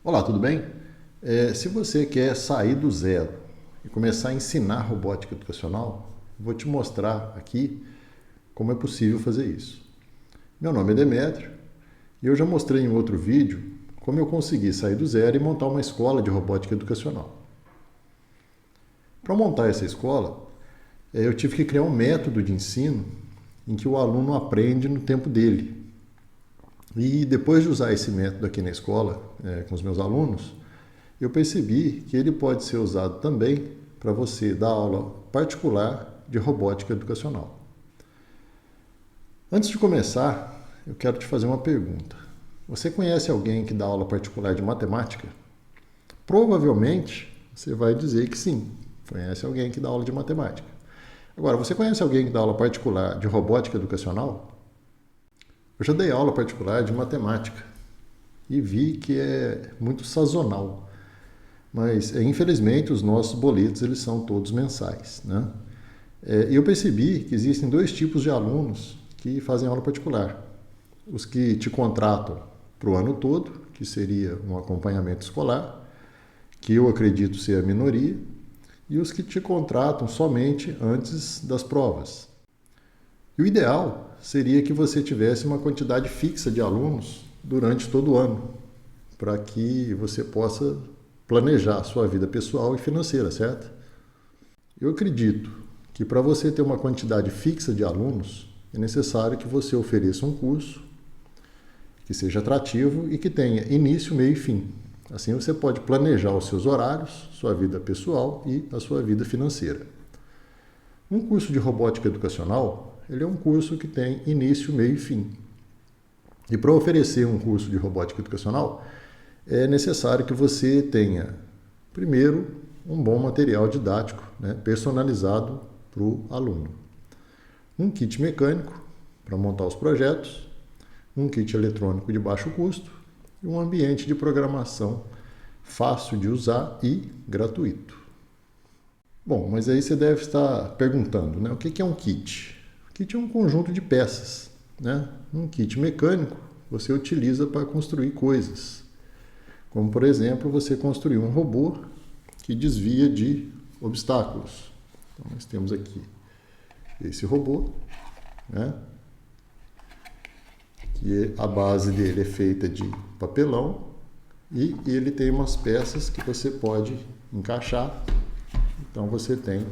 Olá, tudo bem? Se você quer sair do zero e começar a ensinar robótica educacional, vou te mostrar aqui como é possível fazer isso. Meu nome é Demétrio e eu já mostrei em outro vídeo como eu consegui sair do zero e montar uma escola de robótica educacional. Para montar essa escola, eu tive que criar um método de ensino em que o aluno aprende no tempo dele. E depois de usar esse método aqui na escola, com os meus alunos, eu percebi que ele pode ser usado também para você dar aula particular de robótica educacional. Antes de começar, eu quero te fazer uma pergunta. Você conhece alguém que dá aula particular de matemática? Provavelmente você vai dizer que sim, conhece alguém que dá aula de matemática. Agora, você conhece alguém que dá aula particular de robótica educacional? Eu já dei aula particular de matemática e vi que é muito sazonal. Mas, infelizmente, os nossos boletos eles são todos mensais, né? E eu percebi que existem dois tipos de alunos que fazem aula particular. Os que te contratam para o ano todo, que seria um acompanhamento escolar, que eu acredito ser a minoria, e os que te contratam somente antes das provas. E o ideal seria que você tivesse uma quantidade fixa de alunos durante todo o ano, para que você possa planejar a sua vida pessoal e financeira, certo? Eu acredito que para você ter uma quantidade fixa de alunos, é necessário que você ofereça um curso que seja atrativo e que tenha início, meio e fim. Assim você pode planejar os seus horários, sua vida pessoal e a sua vida financeira. Um curso de robótica educacional, ele é um curso que tem início, meio e fim. E para oferecer um curso de robótica educacional, é necessário que você tenha, primeiro, um bom material didático, personalizado para o aluno. Um kit mecânico para montar os projetos, um kit eletrônico de baixo custo e um ambiente de programação fácil de usar e gratuito. Bom, mas aí você deve estar perguntando, o que é um kit? O kit é um conjunto de peças. Um kit mecânico você utiliza para construir coisas. Como, por exemplo, você construir um robô que desvia de obstáculos. Então, nós temos aqui esse robô, que a base dele é feita de papelão e ele tem umas peças que você pode encaixar. Então, você tem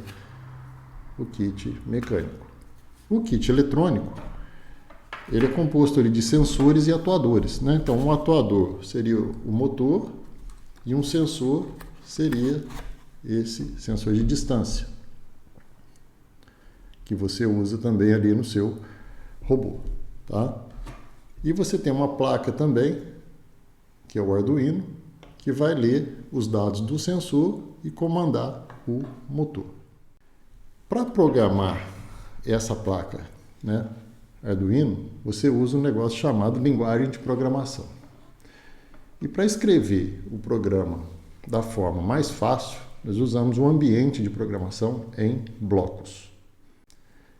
o kit mecânico. O kit eletrônico, ele é composto de sensores e atuadores. Então, um atuador seria o motor e um sensor seria esse sensor de distância, que você usa também ali no seu robô. Tá? E você tem uma placa também, que é o Arduino, que vai ler os dados do sensor e comandar o motor. Para programar essa placa, Arduino, você usa um negócio chamado linguagem de programação. E para escrever o programa da forma mais fácil, nós usamos um ambiente de programação em blocos.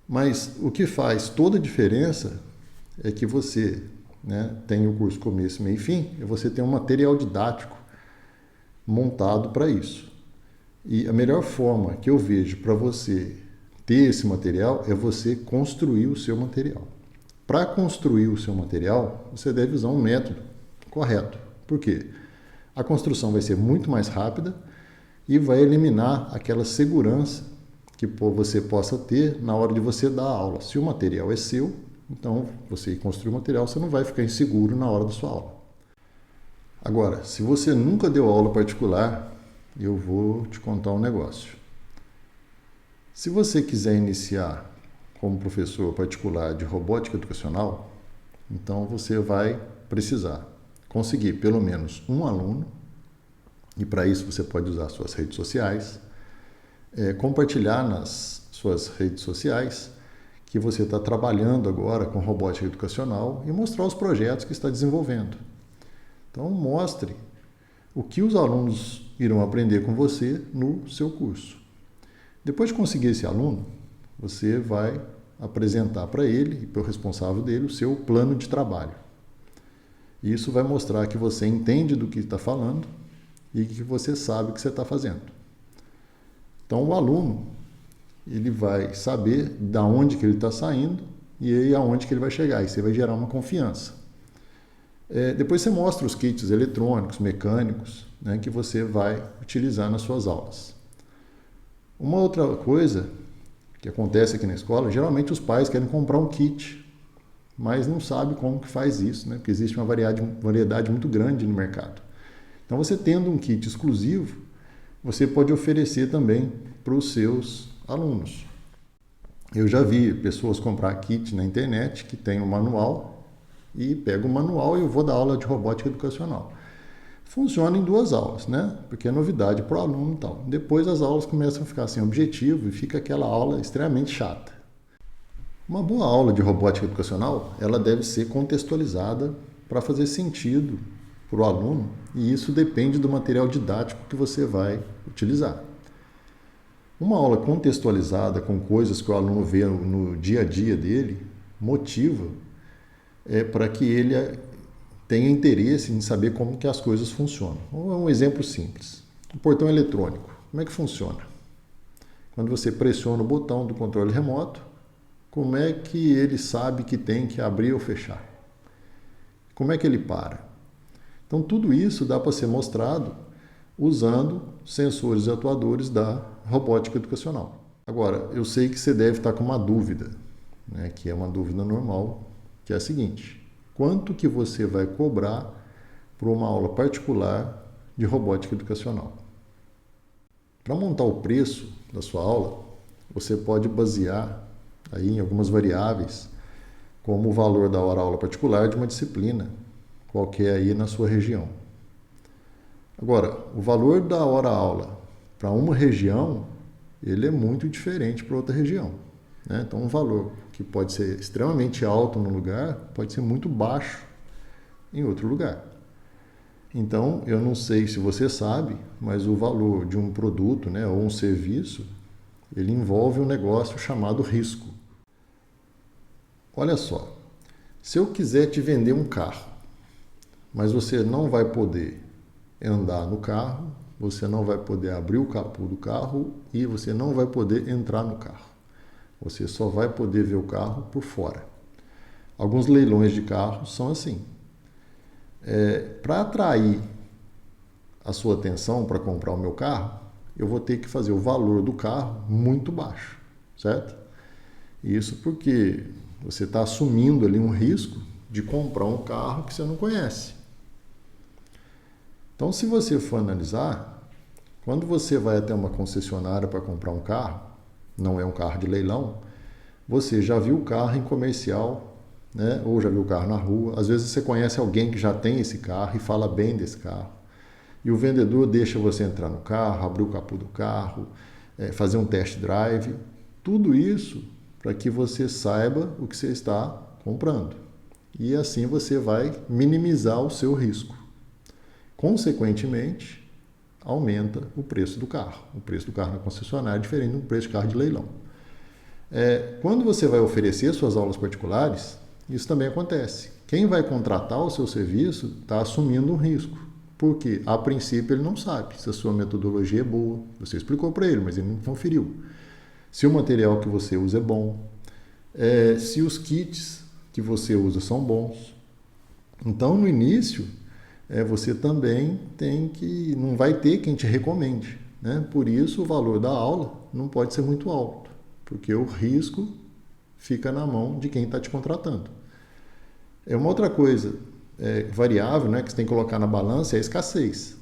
Mas o que faz toda a diferença é que você tem o curso começo, meio e fim, e você tem um material didático montado para isso. E a melhor forma que eu vejo para você ter esse material é você construir o seu material. Para construir o seu material, você deve usar um método correto. Por quê? A construção vai ser muito mais rápida e vai eliminar aquela segurança que você possa ter na hora de você dar a aula. Se o material é seu, então você construir o material, você não vai ficar inseguro na hora da sua aula. Agora, se você nunca deu aula particular, eu vou te contar um negócio. Se você quiser iniciar como professor particular de robótica educacional, então você vai precisar conseguir pelo menos um aluno, e para isso você pode usar suas redes sociais, compartilhar nas suas redes sociais que você está trabalhando agora com robótica educacional e mostrar os projetos que está desenvolvendo. Então mostre o que os alunos irão aprender com você no seu curso. Depois de conseguir esse aluno, você vai apresentar para ele e para o responsável dele o seu plano de trabalho. Isso vai mostrar que você entende do que está falando e que você sabe o que você está fazendo. Então, o aluno, ele vai saber da onde que ele está saindo e aí aonde que ele vai chegar. E você vai gerar uma confiança. Depois você mostra os kits eletrônicos, mecânicos, né, que você vai utilizar nas suas aulas. Uma outra coisa que acontece aqui na escola, geralmente os pais querem comprar um kit, mas não sabem como que faz isso, né, porque existe uma variedade muito grande no mercado. Então, você tendo um kit exclusivo, você pode oferecer também para os seus alunos. Eu já vi pessoas comprar kit na internet que tem um manual e pego o manual e eu vou dar aula de robótica educacional. Funciona em 2 aulas, né? Porque é novidade para o aluno e tal. Depois as aulas começam a ficar sem objetivo e fica aquela aula extremamente chata. Uma boa aula de robótica educacional, ela deve ser contextualizada para fazer sentido para o aluno e isso depende do material didático que você vai utilizar. Uma aula contextualizada com coisas que o aluno vê no dia a dia dele motiva para que ele tenha interesse em saber como que as coisas funcionam. Um exemplo simples. O portão eletrônico. Como é que funciona? Quando você pressiona o botão do controle remoto, como é que ele sabe que tem que abrir ou fechar? Como é que ele para? Então, tudo isso dá para ser mostrado usando sensores e atuadores da robótica educacional. Agora, eu sei que você deve estar com uma dúvida, né, que é uma dúvida normal, que é a seguinte: quanto que você vai cobrar por uma aula particular de robótica educacional? Para montar o preço da sua aula, você pode basear aí em algumas variáveis, como o valor da hora-aula particular de uma disciplina, qualquer aí na sua região. Agora, o valor da hora-aula para uma região, ele é muito diferente para outra região, né? Então, um valor que pode ser extremamente alto num lugar, pode ser muito baixo em outro lugar. Então, eu não sei se você sabe, mas o valor de um produto, né, ou um serviço, ele envolve um negócio chamado risco. Olha só, se eu quiser te vender um carro, mas você não vai poder andar no carro, você não vai poder abrir o capô do carro e você não vai poder entrar no carro. Você só vai poder ver o carro por fora. Alguns leilões de carros são assim. Para atrair a sua atenção para comprar o meu carro, eu vou ter que fazer o valor do carro muito baixo, certo? Isso porque você está assumindo ali um risco de comprar um carro que você não conhece. Então, se você for analisar, quando você vai até uma concessionária para comprar um carro, não é um carro de leilão, você já viu o carro em comercial, né? Ou já viu o carro na rua. Às vezes você conhece alguém que já tem esse carro e fala bem desse carro. E o vendedor deixa você entrar no carro, abrir o capô do carro, fazer um test drive. Tudo isso para que você saiba o que você está comprando. E assim você vai minimizar o seu risco. Consequentemente, aumenta o preço do carro. O preço do carro na concessionária é diferente do preço de carro de leilão. Quando você vai oferecer suas aulas particulares, isso também acontece. Quem vai contratar o seu serviço está assumindo um risco. Porque, a princípio, ele não sabe se a sua metodologia é boa. Você explicou para ele, mas ele não conferiu. Se o material que você usa é bom. Se os kits que você usa são bons. Então, no início, você também não vai ter quem te recomende, né? Por isso, o valor da aula não pode ser muito alto, porque o risco fica na mão de quem está te contratando. Uma outra coisa variável, né, que você tem que colocar na balança é a escassez,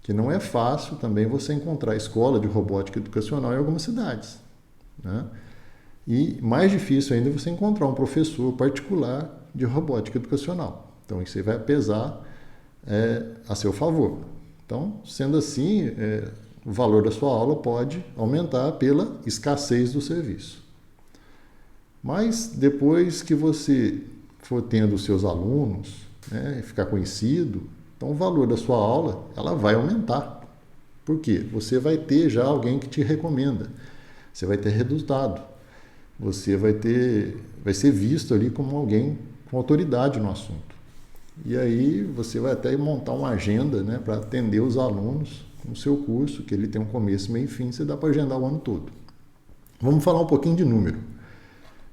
que não é fácil também você encontrar escola de robótica educacional em algumas cidades, né? E mais difícil ainda é você encontrar um professor particular de robótica educacional. Então, isso aí vai pesar a seu favor. Então, sendo assim, o valor da sua aula pode aumentar pela escassez do serviço. Mas depois que você for tendo os seus alunos, né, ficar conhecido, então o valor da sua aula ela vai aumentar. Por quê? Você vai ter já alguém que te recomenda. Você vai ter resultado. Você vai ser visto ali como alguém com autoridade no assunto. E aí você vai até montar uma agenda, né, para atender os alunos no seu curso, que ele tem um começo, meio e fim, você dá para agendar o ano todo. Vamos falar um pouquinho de número.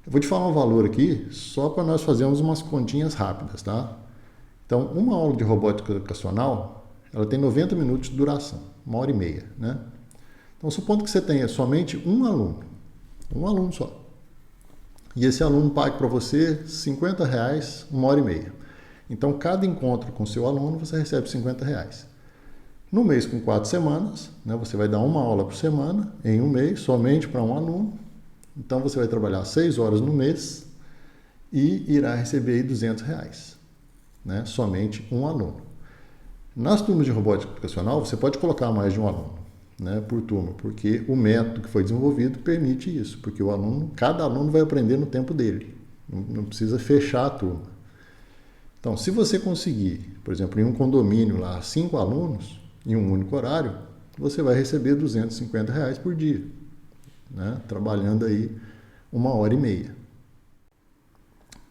Eu vou te falar um valor aqui, só para nós fazermos umas continhas rápidas, tá? Então, uma aula de robótica educacional, ela tem 90 minutos de duração, 1h30, né? Então, supondo que você tenha somente um aluno só. E esse aluno pague para você R$50, 1h30. Então, cada encontro com o seu aluno, você recebe R$50. No mês com 4 semanas, né, você vai dar uma aula por semana, em um mês, somente para um aluno. Então, você vai trabalhar 6 horas no mês e irá receber aí R$200, né, somente um aluno. Nas turmas de robótica educacional, você pode colocar mais de um aluno, né, por turma, porque o método que foi desenvolvido permite isso, porque cada aluno vai aprender no tempo dele, não precisa fechar a turma. Então, se você conseguir, por exemplo, em um condomínio lá, 5 alunos, em um único horário, você vai receber R$250 por dia, né, trabalhando aí 1h30.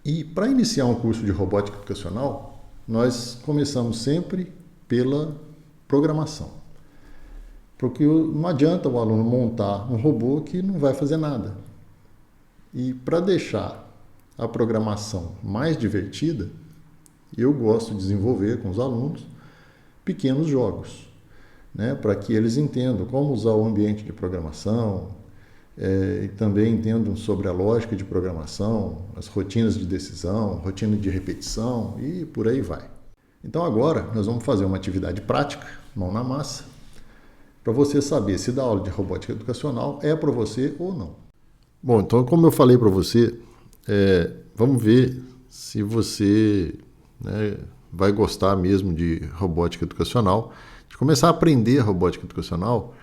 E para iniciar um curso de robótica educacional, nós começamos sempre pela programação. Porque não adianta o aluno montar um robô que não vai fazer nada. E para deixar a programação mais divertida, eu gosto de desenvolver com os alunos pequenos jogos, né, para que eles entendam como usar o ambiente de programação, e também entendam sobre a lógica de programação, as rotinas de decisão, rotina de repetição e por aí vai. Então agora nós vamos fazer uma atividade prática, mão na massa, para você saber se dar aula de robótica educacional é para você ou não. Bom, então como eu falei para você, vamos ver se você, né, vai gostar mesmo de robótica educacional, de começar a aprender a robótica educacional,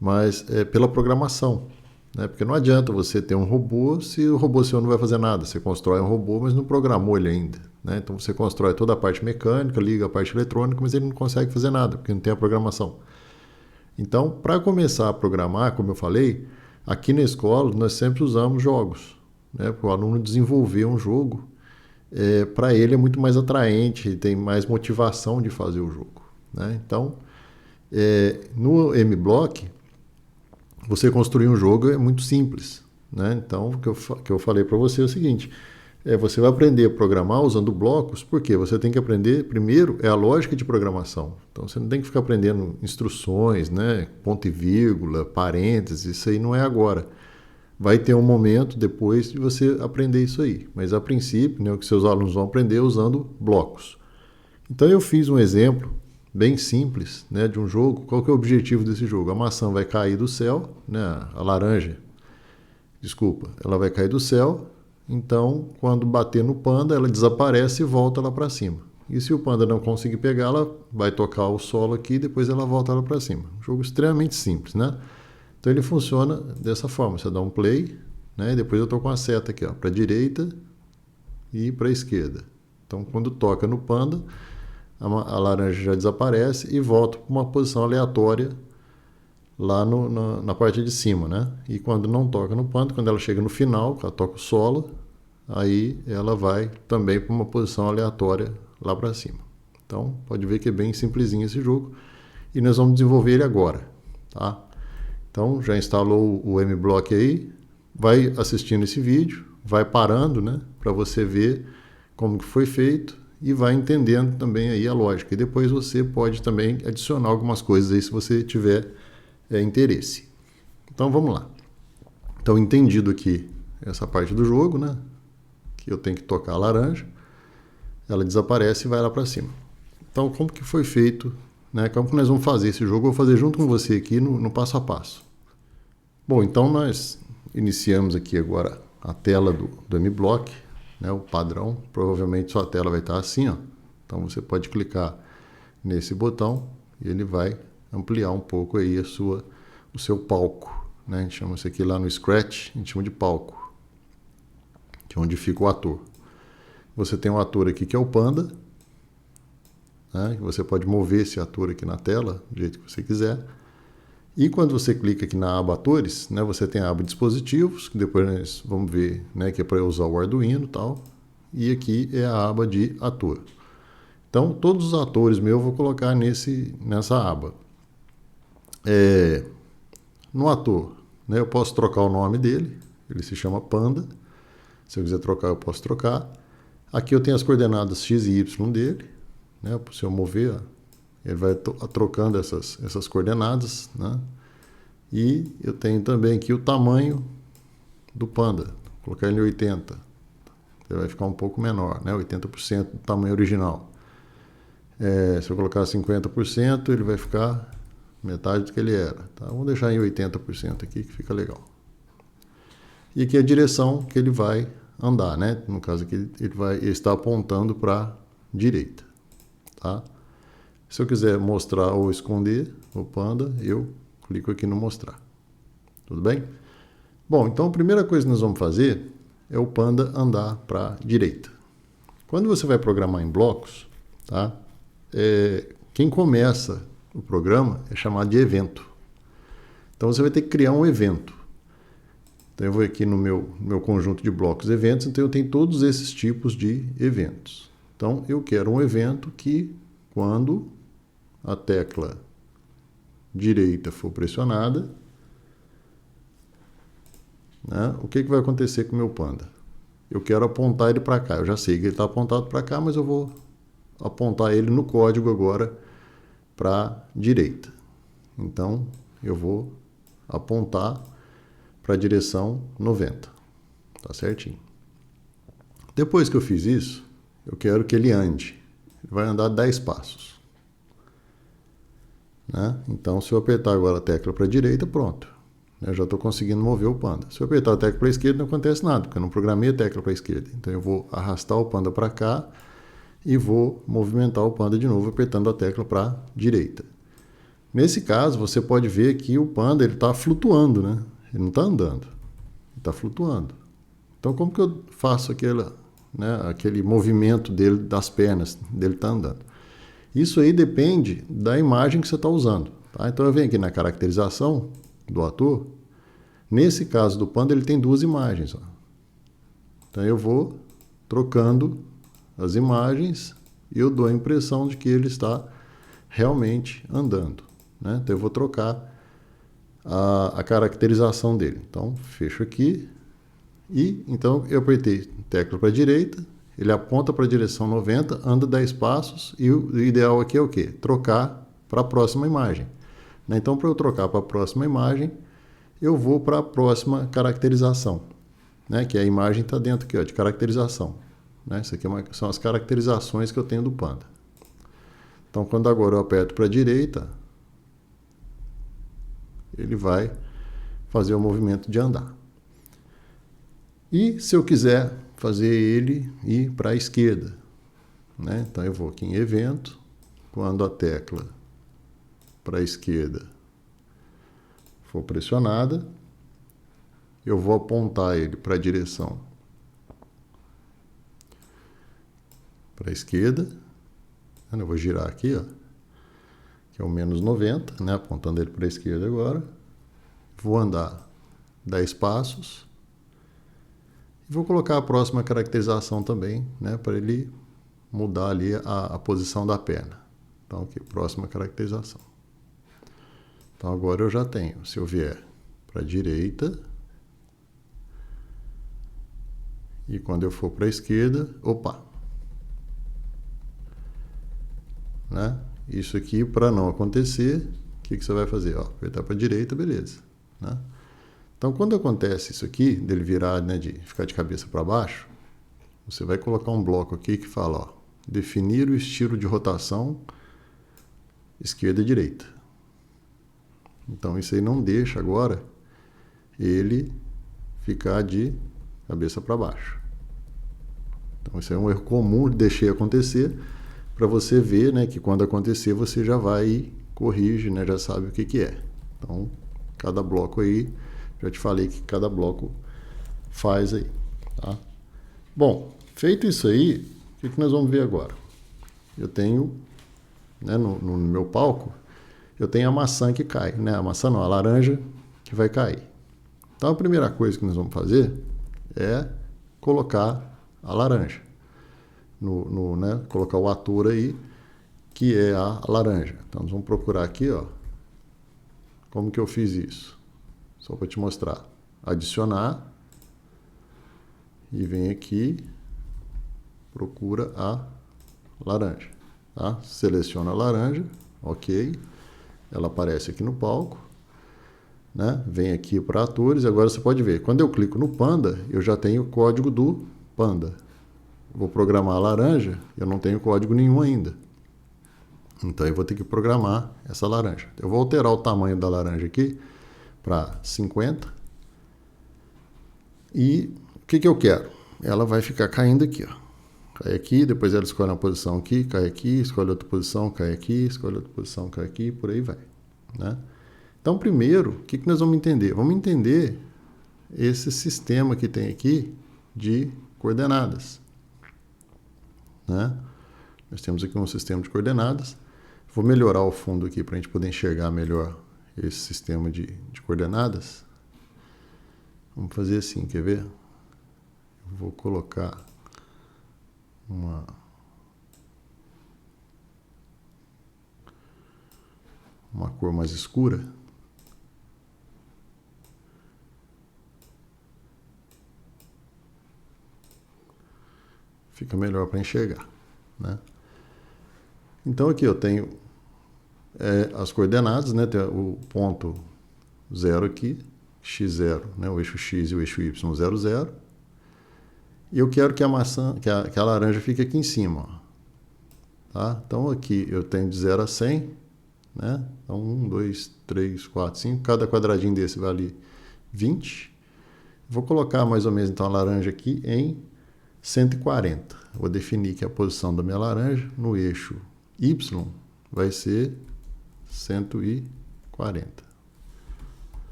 mas pela programação, né? Porque não adianta você ter um robô se o robô seu não vai fazer nada. Você constrói um robô, mas não programou ele ainda, né? Então você constrói toda a parte mecânica, liga a parte eletrônica, mas ele não consegue fazer nada, porque não tem a programação. Então, para começar a programar, como eu falei, aqui na escola nós sempre usamos jogos, né? Para o aluno desenvolver um jogo, para ele é muito mais atraente, tem mais motivação de fazer o jogo, né? Então, no M-Block, você construir um jogo é muito simples, né? Então, o que eu falei para você é o seguinte, você vai aprender a programar usando blocos, porque você tem que aprender, primeiro, a lógica de programação. Então, você não tem que ficar aprendendo instruções, né? Ponto e vírgula, parênteses, isso aí não é agora. Vai ter um momento depois de você aprender isso aí. Mas, a princípio, né, o que seus alunos vão aprender usando blocos. Então, eu fiz um exemplo bem simples, né, de um jogo. Qual que é o objetivo desse jogo? A maçã vai cair do céu, né, a laranja, desculpa, ela vai cair do céu. Então, quando bater no panda, ela desaparece e volta lá para cima. E se o panda não conseguir pegar, ela vai tocar o solo aqui e depois ela volta lá para cima. Um jogo extremamente simples, né? Então ele funciona dessa forma, você dá um play, né, e depois eu estou com a seta aqui, para a direita e para a esquerda. Então quando toca no panda, a laranja já desaparece e volta para uma posição aleatória lá na parte de cima, né? E quando não toca no panda, quando ela chega no final, ela toca o solo, aí ela vai também para uma posição aleatória lá para cima. Então pode ver que é bem simplesinho esse jogo e nós vamos desenvolver ele agora, tá? Então, já instalou o M-Block aí, vai assistindo esse vídeo, vai parando, né, para você ver como que foi feito e vai entendendo também aí a lógica. E depois você pode também adicionar algumas coisas aí se você tiver interesse. Então, vamos lá. Então, entendido aqui essa parte do jogo, né, que eu tenho que tocar a laranja, ela desaparece e vai lá para cima. Então, como que foi feito, né, como que nós vamos fazer esse jogo? Eu vou fazer junto com você aqui no passo a passo. Bom, então nós iniciamos aqui agora a tela do M-Block, né, o padrão. Provavelmente sua tela vai estar assim, ó. Então você pode clicar nesse botão e ele vai ampliar um pouco aí o seu palco, né? A gente chama isso aqui lá no Scratch, a gente chama de palco, que é onde fica o ator. Você tem um ator aqui que é o panda, né? Você pode mover esse ator aqui na tela do jeito que você quiser. E quando você clica aqui na aba Atores, né, você tem a aba Dispositivos, que depois nós vamos ver, né, que é para usar o Arduino e tal. E aqui é a aba de Ator. Então, todos os atores meus eu vou colocar nessa aba. No ator, né, eu posso trocar o nome dele, ele se chama Panda. Se eu quiser trocar, eu posso trocar. Aqui eu tenho as coordenadas x e y dele, né? Se eu mover, ele vai trocando essas coordenadas, né? E eu tenho também aqui o tamanho do Panda. Vou colocar ele em 80. Ele vai ficar um pouco menor, né? 80% do tamanho original. Se eu colocar 50%, ele vai ficar metade do que ele era. Tá? Vamos deixar em 80% aqui, que fica legal. E aqui é a direção que ele vai andar, né? No caso aqui, ele está apontando para a direita. Tá? Se eu quiser mostrar ou esconder o Panda, eu clico aqui no mostrar. Tudo bem? Bom, então a primeira coisa que nós vamos fazer é o Panda andar para a direita. Quando você vai programar em blocos, tá? Quem começa o programa é chamado de evento. Então você vai ter que criar um evento. Então eu vou aqui no meu conjunto de blocos eventos, então eu tenho todos esses tipos de eventos. Então eu quero um evento que quando a tecla direita for pressionada, né, o que vai acontecer com o meu Panda? Eu quero apontar ele para cá. Eu já sei que ele está apontado para cá, mas eu vou apontar ele no código agora para a direita. Então, eu vou apontar para a direção 90. Tá certinho. Depois que eu fiz isso, eu quero que ele ande. Ele vai andar 10 passos. Né? Então, se eu apertar agora a tecla para a direita, pronto. Eu já estou conseguindo mover o Panda. Se eu apertar a tecla para a esquerda, não acontece nada, porque eu não programei a tecla para a esquerda. Então, eu vou arrastar o Panda para cá e vou movimentar o Panda de novo, apertando a tecla para a direita. Nesse caso, você pode ver que o Panda está flutuando, né? Ele não está andando, ele está flutuando. Então, como que eu faço aquele movimento dele, das pernas, dele estar andando? Isso aí depende da imagem que você está usando. Tá? Então, eu venho aqui na caracterização do ator. Nesse caso do Panda, ele tem duas imagens. Ó. Então, eu vou trocando as imagens e eu dou a impressão de que ele está realmente andando. Né? Então, eu vou trocar a caracterização dele. Então, fecho aqui e então eu apertei tecla para a direita, ele aponta para a direção 90, anda 10 passos e o ideal aqui é o quê? Trocar para a próxima imagem. Então, para eu trocar para a próxima imagem, eu vou para a próxima caracterização, né? Que a imagem está dentro aqui, ó, de caracterização. Né? Isso aqui são as caracterizações que eu tenho do Panda. Então, quando agora eu aperto para a direita, ele vai fazer o movimento de andar. E se eu quiser fazer ele ir para a esquerda, né? Então eu vou aqui em evento, quando a tecla para a esquerda for pressionada, eu vou apontar ele para a direção para a esquerda, eu vou girar aqui, ó, que é o menos 90, né? Apontando ele para a esquerda agora. Vou andar 10 passos. E vou colocar a próxima caracterização também, né? Para ele mudar ali a posição da perna. Então, aqui, próxima caracterização. Então, agora eu já tenho, se eu vier para a direita, e quando eu for para a esquerda, opa! Né? Isso aqui, para não acontecer, o que você vai fazer? Ó, apertar para a direita, beleza. Né? Então, quando acontece isso aqui, dele virar, né, de ficar de cabeça para baixo, você vai colocar um bloco aqui que fala, ó, definir o estilo de rotação esquerda e direita. Então, isso aí não deixa agora ele ficar de cabeça para baixo. Então, isso é um erro comum, deixei acontecer, para você ver, né, que quando acontecer você já vai e corrige, né, já sabe o que é. Então, cada bloco aí, já te falei que cada bloco faz aí. Tá? Bom, feito isso aí, o que nós vamos ver agora? Eu tenho, né, no meu palco, eu tenho a maçã que cai, né? A maçã não, a laranja que vai cair. Então, a primeira coisa que nós vamos fazer é colocar a laranja. né, colocar o ator aí, que é a laranja. Então, nós vamos procurar aqui, ó, como que eu fiz isso. Só para te mostrar. Adicionar. E vem aqui, procura a laranja. Tá? Seleciona a laranja, ok. Ela aparece aqui no palco. Né? Vem aqui para atores. Agora você pode ver, quando eu clico no Panda, eu já tenho o código do Panda. Vou programar a laranja, eu não tenho código nenhum ainda. Então eu vou ter que programar essa laranja. Eu vou alterar o tamanho da laranja aqui para 50. E o que eu quero? Ela vai ficar caindo aqui, ó. Cai aqui, depois ela escolhe uma posição aqui, cai aqui, escolhe outra posição, cai aqui, escolhe outra posição, cai aqui, por aí vai. Né? Então, primeiro, o que nós vamos entender? Vamos entender esse sistema que tem aqui de coordenadas. Né? Nós temos aqui um sistema de coordenadas. Vou melhorar o fundo aqui para a gente poder enxergar melhor esse sistema de coordenadas. Vamos fazer assim, quer ver? Eu vou colocar uma cor mais escura. Fica melhor para enxergar. Né? Então aqui eu tenho as coordenadas, né? Tem o ponto 0 aqui, x0, né? O eixo x e o eixo y 0, 0. E eu quero que a maçã, que a laranja fique aqui em cima. Ó. Tá? Então aqui eu tenho de 0 a 100. Né? Então 1, 2, 3, 4, 5. Cada quadradinho desse vale 20. Vou colocar mais ou menos então a laranja aqui em 140. Vou definir que a posição da minha laranja no eixo Y vai ser 140.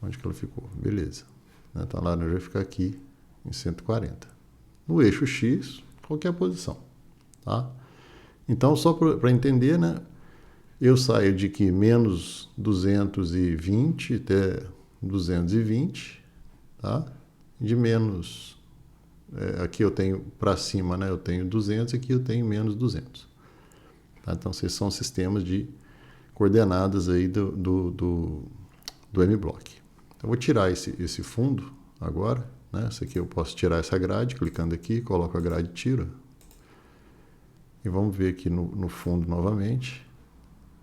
Onde que ela ficou? Beleza. Então a laranja vai ficar aqui em 140. No eixo X, qualquer posição. Tá? Então, só para entender, né, eu saio de aqui menos 220 até 220. Tá? De menos... aqui eu tenho para cima, né, eu tenho 200, aqui eu tenho menos 200. Tá? Então, esses são sistemas de coordenadas aí do M-Block. Eu vou tirar esse fundo agora. Né? Esse aqui eu posso tirar essa grade, clicando aqui, coloco a grade e tiro. E vamos ver aqui no fundo novamente.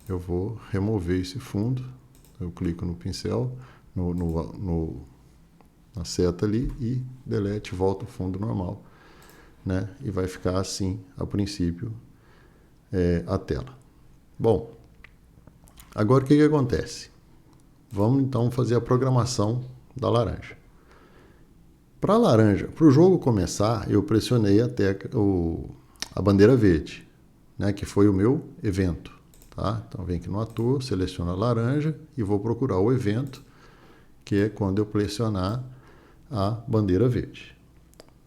Eu vou remover esse fundo. Eu clico no pincel, na seta ali e delete, volta o fundo normal. Né? E vai ficar assim, a princípio, a tela. Bom, agora o que acontece? Vamos então fazer a programação da laranja. Para a laranja, para o jogo começar, eu pressionei a bandeira verde, né, que foi o meu evento. Tá? Então, vem aqui no ator, seleciono a laranja e vou procurar o evento, que é quando eu pressionar a bandeira verde.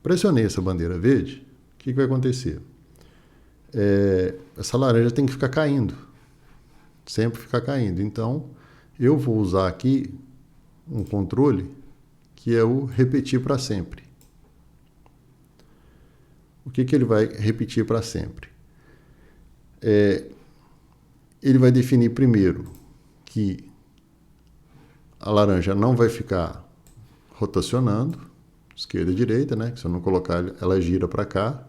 Pressionei essa bandeira verde, o que vai acontecer? Essa laranja tem que ficar caindo, sempre ficar caindo. Então, eu vou usar aqui um controle que é o repetir para sempre. O que ele vai repetir para sempre? Ele vai definir primeiro que a laranja não vai ficar rotacionando, esquerda e direita, né? Se eu não colocar, ela gira para cá.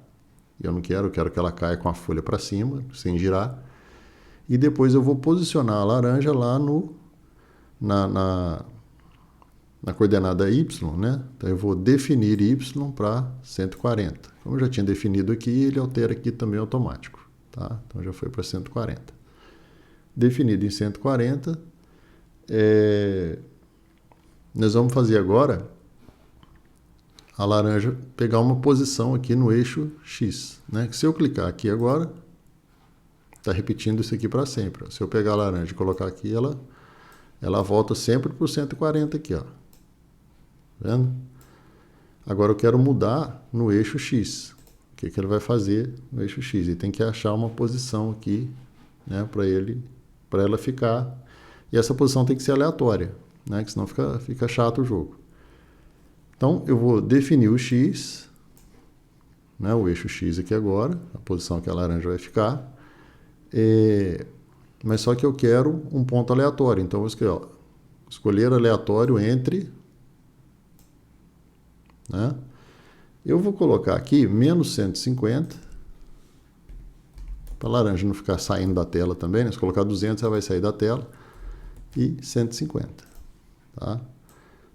E eu quero que ela caia com a folha para cima, sem girar. E depois eu vou posicionar a laranja lá na coordenada Y, né? Então eu vou definir Y para 140. Como eu já tinha definido aqui, ele altera aqui também automático. Tá? Então já foi para 140. Definido em 140, nós vamos fazer agora a laranja pegar uma posição aqui no eixo X. Né? Se eu clicar aqui agora, está repetindo isso aqui para sempre. Se eu pegar a laranja e colocar aqui, ela volta sempre para o 140 aqui. Ó. Vendo? Agora eu quero mudar no eixo X. O que ele vai fazer no eixo X? Ele tem que achar uma posição aqui, né, para ela ficar. E essa posição tem que ser aleatória, né, que senão fica chato o jogo. Então eu vou definir o X, né, o eixo X aqui agora, a posição que a laranja vai ficar, mas só que eu quero um ponto aleatório, então eu vou escolher aleatório entre, né, eu vou colocar aqui menos 150, para a laranja não ficar saindo da tela também, né, se colocar 200 ela vai sair da tela, e 150, tá?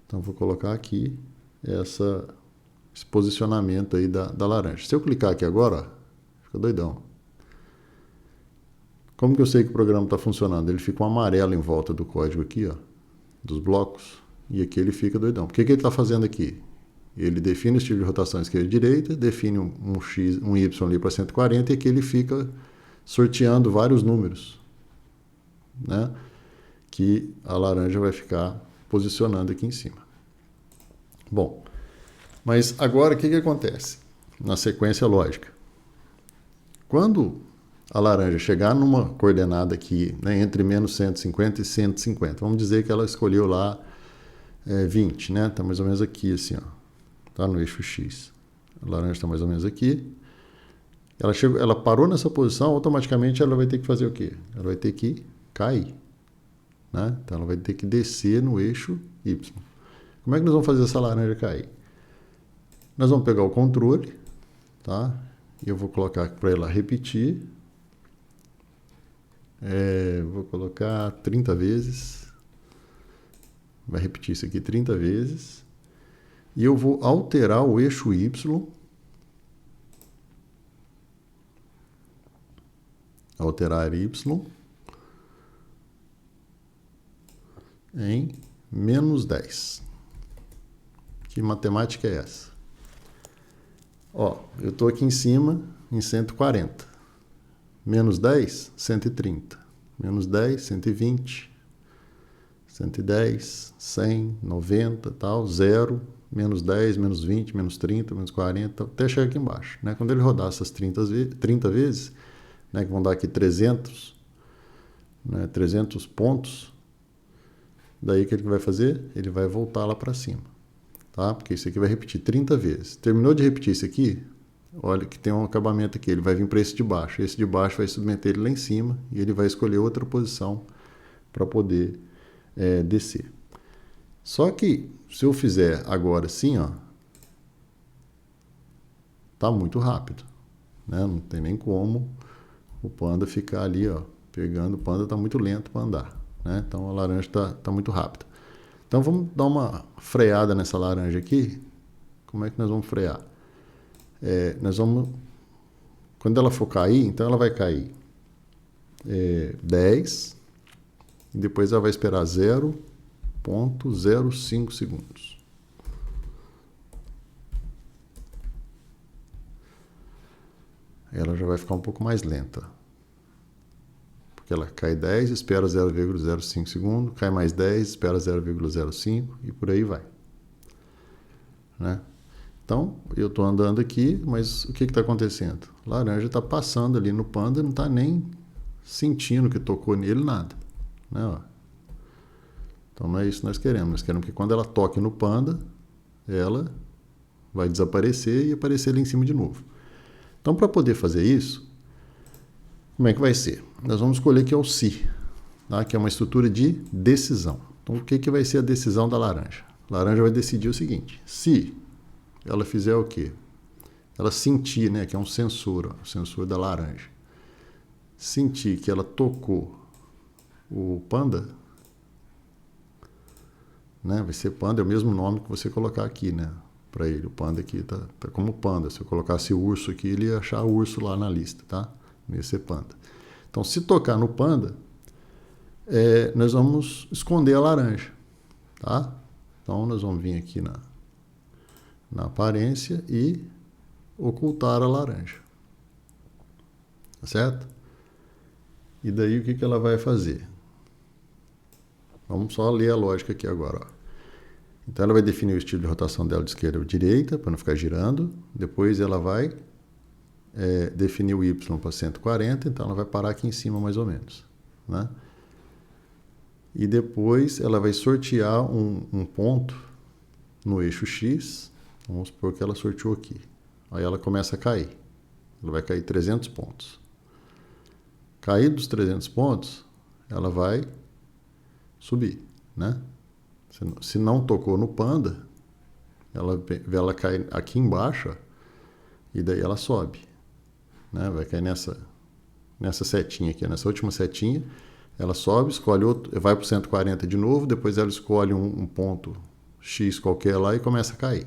Então vou colocar aqui esse posicionamento aí da laranja. Se eu clicar aqui agora, ó, fica doidão. Como que eu sei que o programa está funcionando? Ele fica um amarelo em volta do código aqui, ó, dos blocos, e aqui ele fica doidão. O que ele está fazendo aqui? Ele define o estilo de rotação esquerda e direita, define um X, um Y ali para 140, e aqui ele fica sorteando vários números, né, que a laranja vai ficar posicionando aqui em cima. Bom, mas agora o que acontece na sequência lógica? Quando a laranja chegar numa coordenada aqui, né, entre menos 150 e 150, vamos dizer que ela escolheu lá 20, né? Está mais ou menos aqui, assim, ó. Tá no eixo X. A laranja está mais ou menos aqui. Ela parou nessa posição, automaticamente ela vai ter que fazer o quê? Ela vai ter que cair, né? Então ela vai ter que descer no eixo Y. Como é que nós vamos fazer essa laranja cair? Nós vamos pegar o controle, tá? E eu vou colocar para ela repetir. Vou colocar 30 vezes. Vai repetir isso aqui 30 vezes. E eu vou alterar o eixo Y. Alterar Y em menos 10. Que matemática é essa? Ó, eu estou aqui em cima em 140. Menos 10, 130. Menos 10, 120. 110, 100, 90, tal, 0, menos 10, menos 20, menos 30, menos 40, até chegar aqui embaixo, né? Quando ele rodar essas 30 vezes, né, que vão dar aqui 300, né, 300 pontos, daí que ele vai fazer? Ele vai voltar lá para cima, tá? Porque isso aqui vai repetir 30 vezes. Terminou de repetir isso aqui, olha que tem um acabamento aqui, ele vai vir para esse de baixo. Esse de baixo vai submeter ele lá em cima e ele vai escolher outra posição para poder descer. Só que se eu fizer agora assim, ó, tá muito rápido, né? Não tem nem como o panda ficar ali, ó, pegando. O panda tá muito lento para andar, né? Então a laranja tá muito rápida. Então vamos dar uma freada nessa laranja aqui. Como é que nós vamos frear? Nós vamos, quando ela for cair, então ela vai cair 10, e depois ela vai esperar 0,05 segundos. Ela já vai ficar um pouco mais lenta. Porque ela cai 10, espera 0,05 segundos, cai mais 10, espera 0,05 e por aí vai, né? Então, eu estou andando aqui, mas o que está acontecendo? A laranja está passando ali no panda, não está nem sentindo que tocou nele, nada, né? Ó. Então, não é isso que nós queremos. Nós queremos que quando ela toque no panda, ela vai desaparecer e aparecer ali em cima de novo. Então, para poder fazer isso, como é que vai ser? Nós vamos escolher que é o se, tá? Que é uma estrutura de decisão. Então, o que vai ser a decisão da laranja? A laranja vai decidir o seguinte: se ela fizer o quê? Ela sentir, né, que é um sensor, ó, o sensor da laranja, sentir que ela tocou o panda, né, vai ser panda, é o mesmo nome que você colocar aqui, né, para ele. O panda aqui tá como panda. Se eu colocasse urso aqui, ele ia achar urso lá na lista, tá? Não ia ser panda. Então, se tocar no panda, nós vamos esconder a laranja, tá? Então, nós vamos vir aqui na aparência e ocultar a laranja, tá certo? E daí, o que ela vai fazer? Vamos só ler a lógica aqui agora, ó. Então, ela vai definir o estilo de rotação dela de esquerda ou direita, para não ficar girando. Depois, ela vai definir o Y para 140, então ela vai parar aqui em cima mais ou menos, né? E depois ela vai sortear um ponto no eixo X, vamos supor que ela sorteou aqui, Aí ela começa a cair. Ela vai cair 300 pontos. Cair dos 300 pontos, ela vai subir, né? Se não tocou no panda, ela cai aqui embaixo e daí ela sobe, né? Vai cair nessa setinha aqui, nessa última setinha. Ela sobe, escolhe outro, vai para o 140 de novo, depois ela escolhe um ponto X qualquer lá e começa a cair.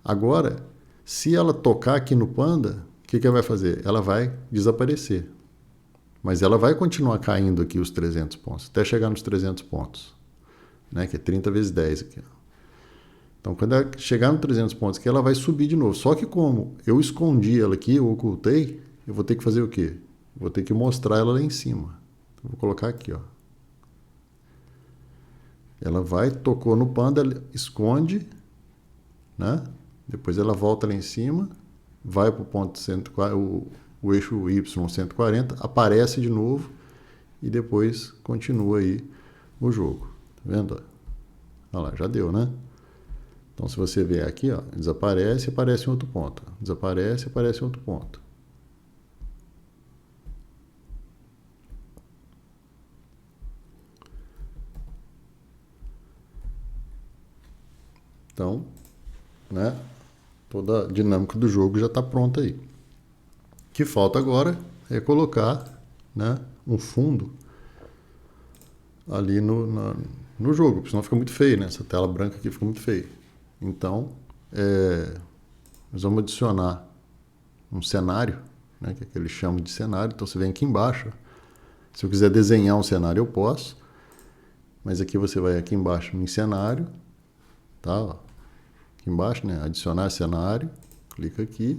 Agora, se ela tocar aqui no panda, o que ela vai fazer? Ela vai desaparecer. Mas ela vai continuar caindo aqui os 300 pontos, até chegar nos 300 pontos, né? Que é 30 vezes 10 aqui. Então, quando ela chegar nos 300 pontos aqui, ela vai subir de novo. Só que como eu escondi ela aqui, eu ocultei, eu vou ter que fazer o quê? Vou ter que mostrar ela lá em cima. Então, vou colocar aqui, ó. Ela vai, tocou no panda, esconde, né? Depois ela volta lá em cima, vai para o ponto 140, o eixo Y 140, aparece de novo e depois continua aí o jogo. Tá vendo? Olha lá, já deu, né? Então, se você vier aqui, ó, desaparece e aparece em outro ponto. Desaparece e aparece em outro ponto. Então, né, toda a dinâmica do jogo já está pronta aí. O que falta agora é colocar, né, um fundo ali no jogo, porque senão fica muito feio, né? Essa tela branca aqui fica muito feia. Então, nós vamos adicionar um cenário, né, que é que eles chamam de cenário. Então, você vem aqui embaixo. Se eu quiser desenhar um cenário, eu posso. Mas aqui você vai aqui embaixo em cenário, tá? Aqui embaixo, né? Adicionar cenário. Clica aqui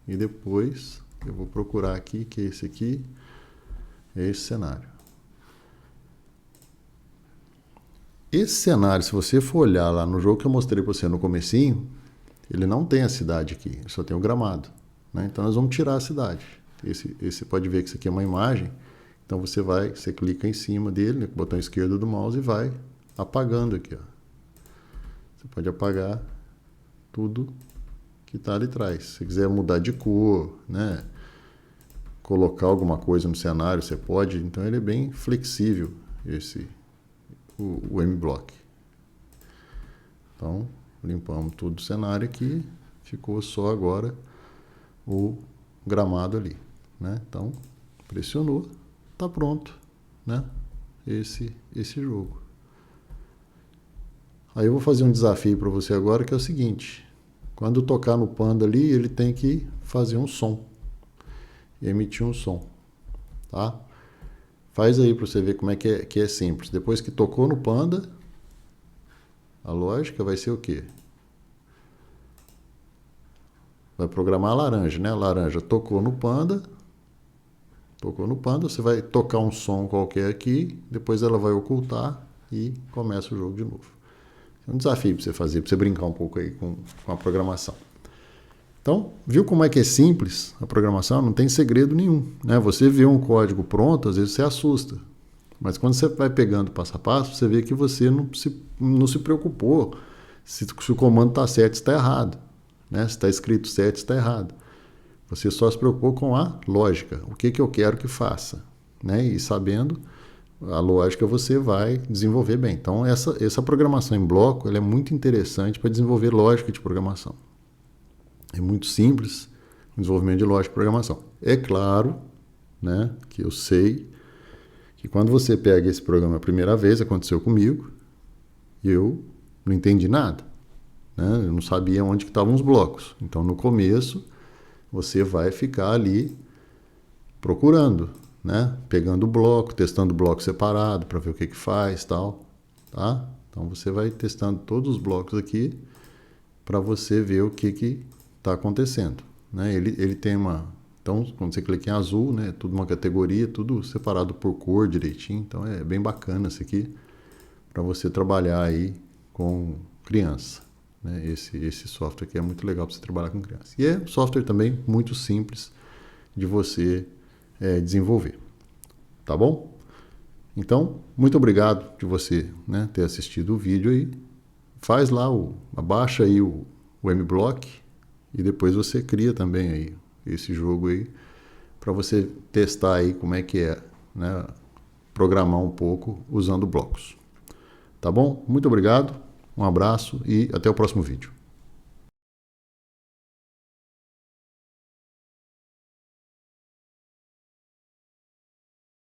e depois eu vou procurar aqui, que é esse aqui, é esse cenário. Esse cenário, se você for olhar lá no jogo que eu mostrei para você no comecinho, ele não tem a cidade aqui, ele só tem o gramado, né? Então nós vamos tirar a cidade. Esse pode ver que isso aqui é uma imagem. Então você clica em cima dele, né, com o botão esquerdo do mouse e vai apagando aqui, ó. Você pode apagar tudo que está ali atrás. Se você quiser mudar de cor, né, colocar alguma coisa no cenário, você pode. Então ele é bem flexível, o M-Block. Então, limpamos todo o cenário aqui, ficou só agora o gramado ali, né? Então, pressionou, está pronto, né? Esse jogo. Aí eu vou fazer um desafio para você agora, que é o seguinte: quando tocar no panda ali, ele tem que fazer um som, emitir um som, tá? Faz aí para você ver como é que é simples. Depois que tocou no panda, a lógica vai ser o quê? Vai programar a laranja, né? A laranja tocou no panda, você vai tocar um som qualquer aqui, depois ela vai ocultar e começa o jogo de novo. É um desafio para você fazer, para você brincar um pouco aí com a programação. Então, viu como é que é simples a programação? Não tem segredo nenhum, né? Você vê um código pronto, às vezes você assusta. Mas quando você vai pegando passo a passo, você vê que você não se preocupou se o comando está certo, se está errado, né? Se está escrito certo, se está errado. Você só se preocupou com a lógica, o que eu quero que faça, né? E sabendo a lógica, você vai desenvolver bem. Então, essa programação em bloco, ela é muito interessante para desenvolver lógica de programação. É muito simples o desenvolvimento de lógica de programação. É claro, né, que eu sei que quando você pega esse programa a primeira vez, aconteceu comigo, eu não entendi nada, né? Eu não sabia onde que estavam os blocos. Então, no começo, você vai ficar ali procurando, né? Pegando o bloco, testando o bloco separado para ver o que faz, tal, tá? Então, você vai testando todos os blocos aqui para você ver o que está acontecendo, né? Ele tem então, quando você clica em azul, né, tudo uma categoria, tudo separado por cor direitinho. Então, é bem bacana isso aqui para você trabalhar aí com criança, né? Esse software aqui é muito legal para você trabalhar com criança. E é um software também muito simples de você desenvolver. Tá bom? Então, muito obrigado de você, né, ter assistido o vídeo aí. Faz lá, abaixa aí o M-Block e depois você cria também aí esse jogo aí para você testar aí como é que é, né? Programar um pouco usando blocos. Tá bom? Muito obrigado, um abraço e até o próximo vídeo.